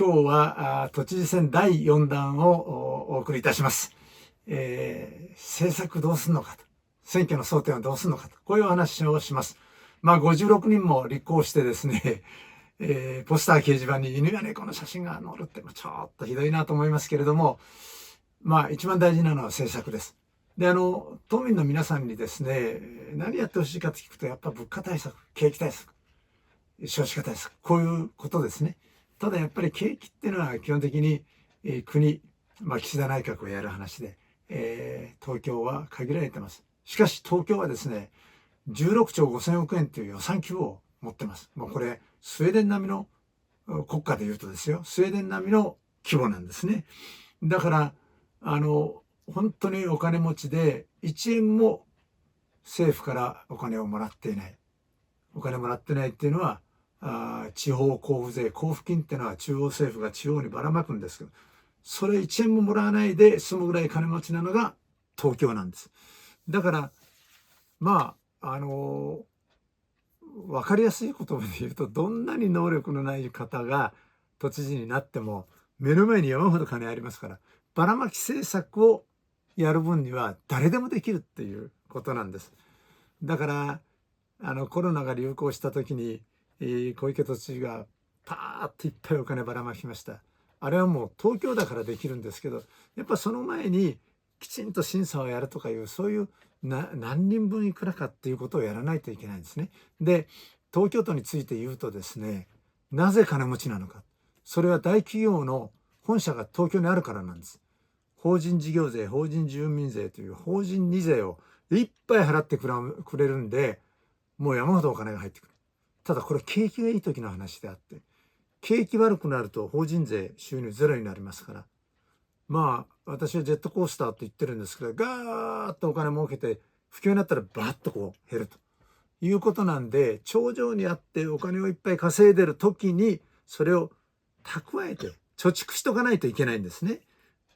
今日は都知事選第4弾をお送りいたします。政策どうすんのかと、選挙の争点はどうすんのかと、こういうお話をします。56人も立候補してですね、ポスター掲示板に犬や猫の写真が載るってちょっとひどいなと思いますけれども、一番大事なのは政策です。で、都民の皆さんにですね、何やってほしいかと聞くと、やっぱ物価対策、景気対策、少子化対策、こういうことですね。ただやっぱり景気っていうのは基本的に、国、岸田内閣をやる話で、東京は限られてます。しかし東京はですね、16兆5000億円という予算規模を持ってます。もうこれ、スウェーデン並みの国家で言うとですよ、スウェーデン並みの規模なんですね。だから、本当にお金持ちで、1円も政府からお金をもらっていない。お金もらってないっていうのは、地方交付税、交付金っていうのは中央政府が地方にばらまくんですけど、それ1円ももらわないで済むぐらい金持ちなのが東京なんです。だから、わかりやすい言葉で言うと、どんなに能力のない方が都知事になっても、目の前に山ほど金ありますから、ばらまき政策をやる分には誰でもできるっていうことなんです。だから、コロナが流行した時に、小池都知事がパーッといっぱいお金ばらまきました。あれはもう東京だからできるんですけど、やっぱその前にきちんと審査をやるとかいう、そういう何人分いくらかっていうことをやらないといけないんですね。で、東京都について言うとですね、なぜ金持ちなのか。それは大企業の本社が東京にあるからなんです。法人事業税、法人住民税という法人2税をいっぱい払ってくれるんで、もう山ほどお金が入ってくる。ただこれ景気がいい時の話であって、景気悪くなると法人税収入ゼロになりますから、私はジェットコースターって言ってるんですけど、ガーッとお金儲けて不況になったらバッとこう減るということなんで、頂上にあってお金をいっぱい稼いでる時にそれを蓄えて貯蓄しとかないといけないんですね。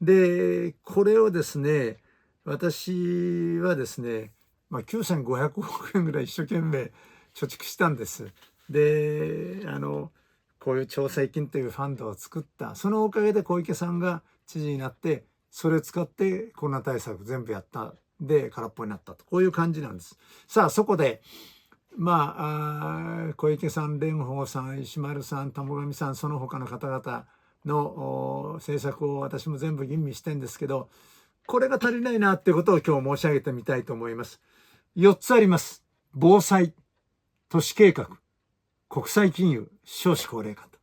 で、これをですね、私はですね、9500億円ぐらい一生懸命貯蓄したんです。で、こういう調整金というファンドを作った。そのおかげで小池さんが知事になって、それを使ってコロナ対策全部やった。で、空っぽになったと。こういう感じなんです。さあ、そこで、小池さん、蓮舫さん、石丸さん、玉上さん、その他の方々の政策を私も全部吟味してんですけど、これが足りないなってことを今日申し上げてみたいと思います。4つあります。防災、都市計画、国際金融、少子高齢化と。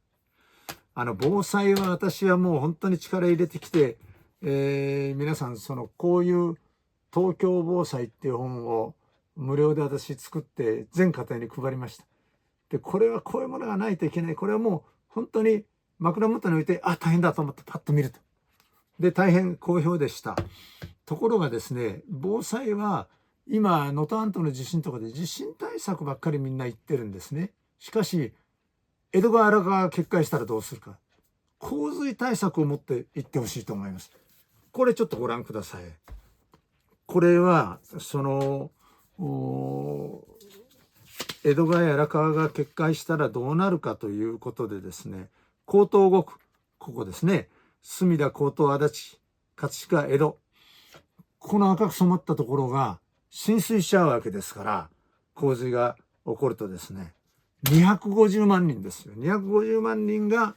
防災は私はもう本当に力入れてきて、皆さん、こういう東京防災っていう本を無料で私作って全家庭に配りました。で、これはこういうものがないといけない。これはもう本当に枕元に置いて、大変だと思ってパッと見ると。で、大変好評でした。ところがですね、防災は今、能登半島の地震とかで地震対策ばっかりみんな言ってるんですね。しかし、江戸川荒川が決壊したらどうするか。洪水対策を持っていってほしいと思います。これちょっとご覧ください。これは、江戸川や荒川が決壊したらどうなるかということでですね、江東5区、ここですね、隅田、江東、足立、葛飾、江戸、この赤く染まったところが浸水しちゃうわけですから、洪水が起こるとですね、250万人ですよ。250万人が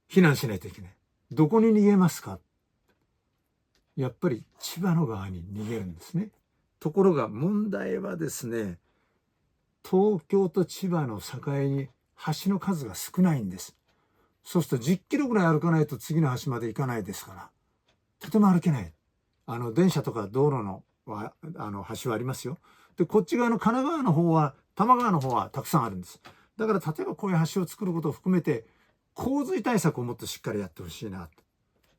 避難しないといけない。どこに逃げますか？やっぱり千葉の側に逃げるんですね。ところが問題はですね、東京と千葉の境に橋の数が少ないんです。そうすると10キロぐらい歩かないと次の橋まで行かないですから、とても歩けない。電車とか道路の橋はありますよ。で、こっち側の神奈川の方は、多摩川の方はたくさんあるんです。だから例えばこういう橋を作ることを含めて、洪水対策をもっとしっかりやってほしいな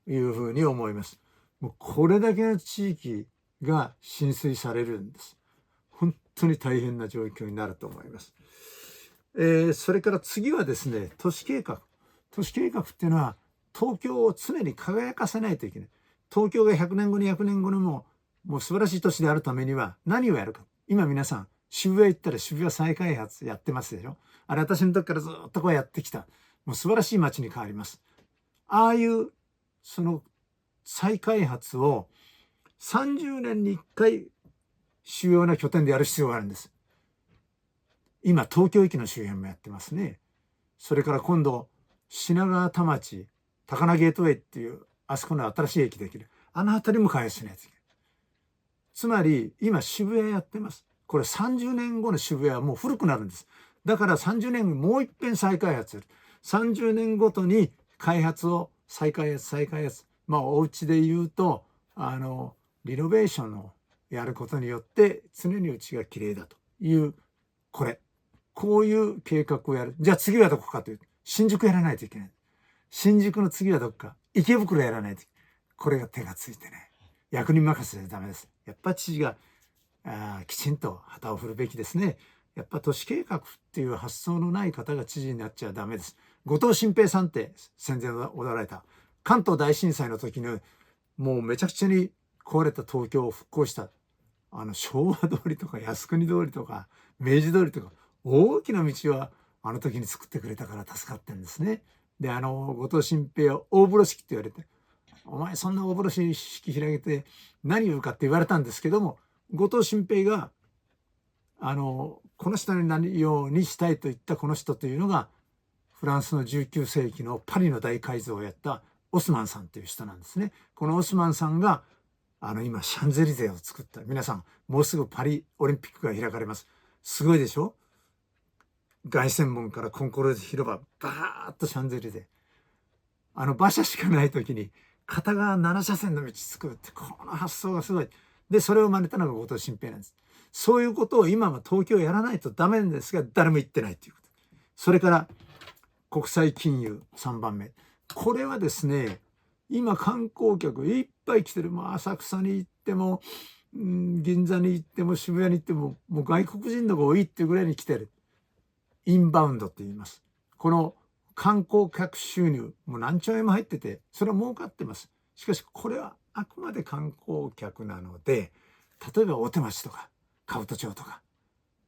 というふうに思います。もうこれだけの地域が浸水されるんです。本当に大変な状況になると思います。それから次はですね、都市計画。都市計画っていうのは、東京を常に輝かせないといけない。東京が100年後に200年後にもう素晴らしい都市であるためには何をやるか。今皆さん、渋谷行ったら渋谷再開発やってますでしょ。あれ私の時からずっとこうやってきた。もう素晴らしい街に変わります。ああいうその再開発を30年に1回主要な拠点でやる必要があるんです。今東京駅の周辺もやってますね。それから今度品川田町高輪ゲートウェイっていうあそこの新しい駅できるあの辺りも開発しないといけない。つまり今渋谷やってます。これ30年後の渋谷はもう古くなるんです。だから30年後もう一遍再開発する。30年ごとに開発を再開発。まあお家で言うとリノベーションをやることによって常にうちが綺麗だというこういう計画をやる。じゃあ次はどこかというと新宿やらないといけない。新宿の次はどこか池袋やらないといけない。これが手がついてね。役人任せじゃダメです。やっぱ知事がきちんと旗を振るべきですね。やっぱ都市計画っていう発想のない方が知事になっちゃダメです。後藤新平さんって戦前踊られた関東大震災の時にもうめちゃくちゃに壊れた東京を復興した昭和通りとか靖国通りとか明治通りとか大きな道はあの時に作ってくれたから助かってんですね。で後藤新平は大風呂敷って言われてお前そんな大風呂敷開けて何言うかって言われたんですけども後藤新平がこの人になるようにしたいと言ったこの人というのがフランスの19世紀のパリの大改造をやったオスマンさんという人なんですね。このオスマンさんが今シャンゼリゼを作った。皆さんもうすぐパリオリンピックが開かれます。すごいでしょ。凱旋門からコンコルド広場バーッとシャンゼリゼ馬車しかない時に片側7車線の道作るってこの発想がすごい。でそれを真似たのが後藤新平なんです。そういうことを今は東京やらないとダメなんですが誰も言ってないということ。それから国際金融3番目。これはですね今観光客いっぱい来てる。浅草に行っても、銀座に行っても渋谷に行ってももう外国人のが多いっていうぐらいに来てる。インバウンドって言います。この観光客収入もう何兆円も入っててそれは儲かってます。しかしこれはあくまで観光客なので例えば大手町とか兜町とか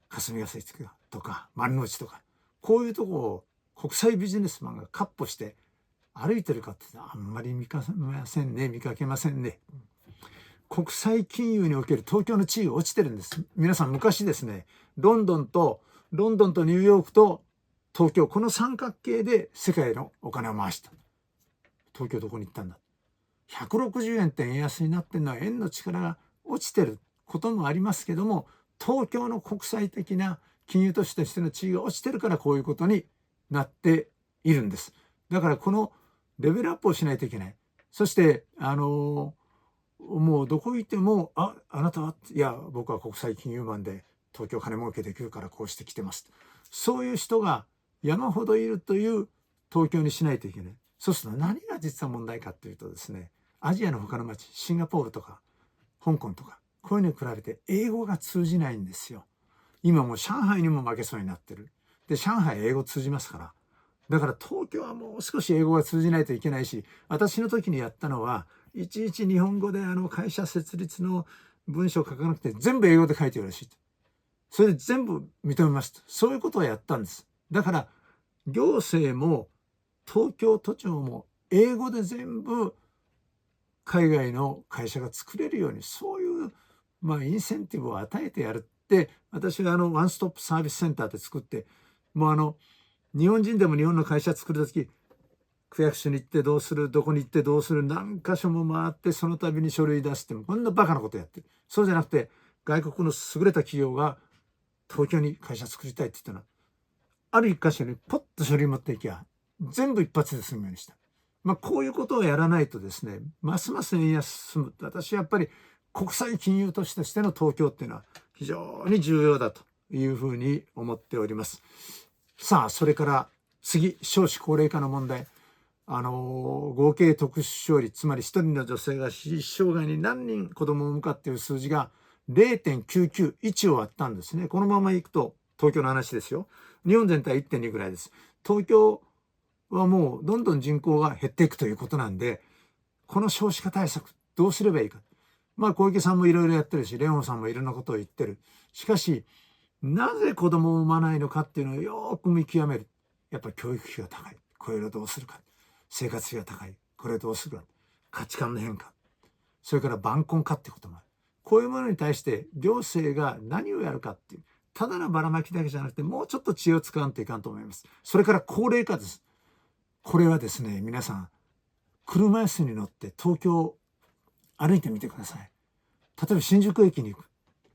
霞ヶ関とか丸の内とかこういうとこを国際ビジネスマンが闊歩して歩いてるかってあんまり見かけませんね。国際金融における東京の地位が落ちてるんです。皆さん昔ですねロンドンとニューヨークと東京この三角形で世界のお金を回した。東京どこに行ったんだ。160円って円安になってるのは円の力が落ちてることもありますけども東京の国際的な金融都市としての地位が落ちてるからこういうことになっているんです。だからこのレベルアップをしないといけない。そしてもうどこ行ってもあなたはいや僕は国際金融マンで東京金儲けできるからこうしてきてます。そういう人が山ほどいるという東京にしないといけない。そうすると何が実は問題かというとですねアジアの他の町シンガポールとか香港とかこういうのに比べて英語が通じないんですよ。今もう上海にも負けそうになってる。で上海英語通じますから。だから東京はもう少し英語が通じないといけないし私の時にやったのはいちいち日本語で会社設立の文章を書かなくて全部英語で書いてよろしい。それで全部認めますと。そういうことをやったんです。だから行政も東京都庁も英語で全部海外の会社が作れるようにそういうインセンティブを与えてやるって私はワンストップサービスセンターって作ってもう日本人でも日本の会社作るとき区役所に行ってどうするどこに行ってどうする何箇所も回ってその度に書類出してもこんなバカなことやってる。そうじゃなくて外国の優れた企業が東京に会社作りたいって言ったのある一箇所にポッと書類持っていきゃ全部一発で済むようにした。こういうことをやらないとですねますます円安進む。私はやっぱり国際金融都市としての東京っていうのは非常に重要だというふうに思っております。さあそれから次少子高齢化の問題合計特殊出生率つまり1人の女性が視障害に何人子供を産むかっていう数字が 0.991 を割ったんですね。このままいくと東京の話ですよ。日本全体 1.2 ぐらいです。東京はもうどんどん人口が減っていくということなんでこの少子化対策どうすればいいか。小池さんもいろいろやってるしレオンさんもいろんなことを言ってる。しかしなぜ子供を産まないのかっていうのをよく見極める。やっぱり教育費が高い。これをどうするか。生活費が高い。これどうするか。価値観の変化。それから晩婚化ってこともある。こういうものに対して行政が何をやるかっていう、ただのばらまきだけじゃなくて、もうちょっと知恵を使わんといかんと思います。それから高齢化です。これはですね、皆さん、車椅子に乗って東京を歩いてみてください。例えば新宿駅に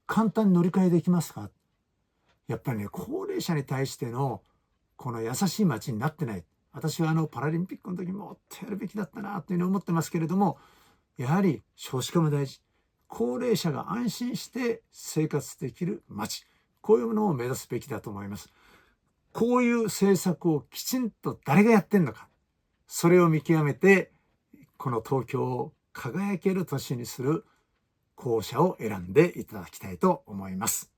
簡単に乗り換えできますか？やっぱりね、高齢者に対してのこの優しい街になってない。私はパラリンピックの時もっとやるべきだったなというふうに思ってますけれども、やはり少子化も大事。高齢者が安心して生活できる街。こういうものを目指すべきだと思います。こういう政策をきちんと誰がやってんのか。それを見極めて、この東京を輝ける都市にする候補者を選んでいただきたいと思います。